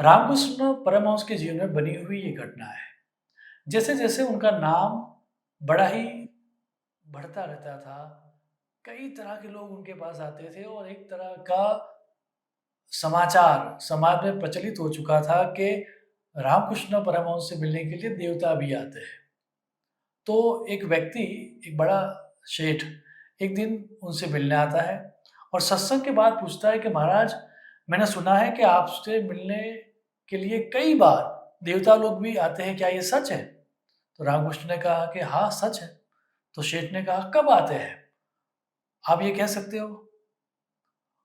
रामकृष्ण परमहंस के जीवन में बनी हुई ये घटना है। जैसे-जैसे उनका नाम बड़ा ही बढ़ता रहता था, कई तरह के लोग उनके पास आते थे और एक तरह का समाचार समाज में प्रचलित हो चुका था कि रामकृष्ण परमहंस से मिलने के लिए देवता भी आते हैं। तो एक व्यक्ति, एक बड़ा सेठ एक दिन उनसे मिलने आता है और सत्संग के बाद पूछता है कि महाराज, मैंने सुना है कि आपसे मिलने के लिए कई बार देवता लोग भी आते हैं, क्या ये सच है? तो रामकृष्ण ने कहा कि हाँ, सच है। तो सेठ ने कहा, कब आते हैं? आप ये कह सकते हो?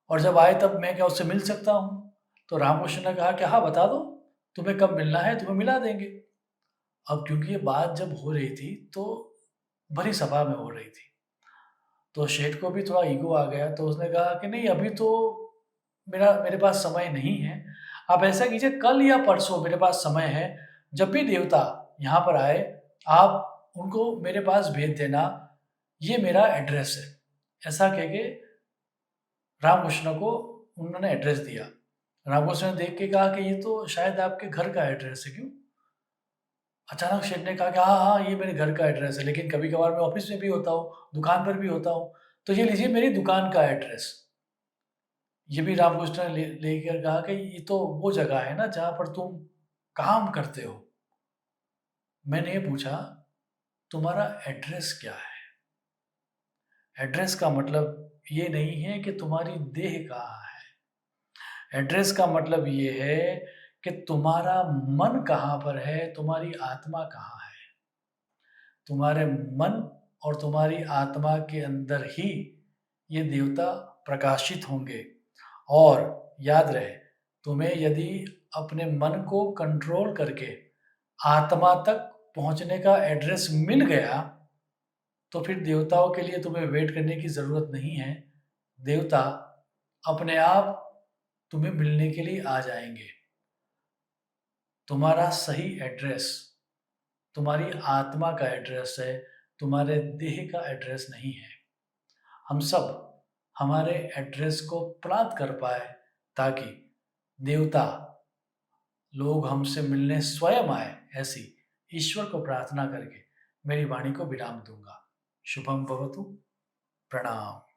और जब आए तब मैं क्या उससे मिल सकता हूँ? तो रामकृष्ण ने कहा कि हाँ, बता दो, तुम्हें कब मिलना है, तुम्हें मिला देंगे। अब क्योंकि ये बात जब हो रही थी, तो भरी सभा में हो रही थी। तो सेठ को भी थोड़ा ईगो आ गया, तो उसने कहा कि नहीं, अभी तो मेरे पास समय नहीं है। आप ऐसा कीजिए, कल या परसों मेरे पास समय है, जब भी देवता यहाँ पर आए, आप उनको मेरे पास भेज देना, ये मेरा एड्रेस है। ऐसा कह के रामकृष्ण को उन्होंने एड्रेस दिया। रामकृष्ण ने देख के कहा कि ये तो शायद आपके घर का एड्रेस है, क्यों? अचानक सेठ ने कहा कि हाँ, हाँ, ये मेरे घर का एड्रेस है, लेकिन कभी-कभार मैं ऑफ़िस में भी होता हूँ, दुकान पर भी होता हूँ, तो ये लीजिए मेरी दुकान का एड्रेस। ये भी रामकृष्ण ने लेकर कहा कि ये तो वो जगह है ना जहाँ पर तुम काम करते हो। मैंने ये पूछा, तुम्हारा एड्रेस क्या है? एड्रेस का मतलब ये नहीं है कि तुम्हारी देह कहाँ है। एड्रेस का मतलब ये है कि तुम्हारा मन कहाँ पर है, तुम्हारी आत्मा कहाँ है। तुम्हारे मन और तुम्हारी आत्मा के अंदर ही ये देवता प्रकाशित होंगे। और याद रहे, तुम्हें यदि अपने मन को कंट्रोल करके आत्मा तक पहुँचने का एड्रेस मिल गया, तो फिर देवताओं के लिए तुम्हें वेट करने की ज़रूरत नहीं है। देवता अपने आप तुम्हें मिलने के लिए आ जाएँगे। तुम्हारा सही एड्रेस तुम्हारी आत्मा का एड्रेस है, तुम्हारे देह का एड्रेस नहीं है। हम सब हमारे एड्रेस को प्राप्त कर पाएँ, ताकि देवता लोग हमसे मिलने स्वयं आए, ऐसी ईश्वर को प्रार्थना करके मेरी वाणी को विराम दूँगा। शुभम भवतु। प्रणाम।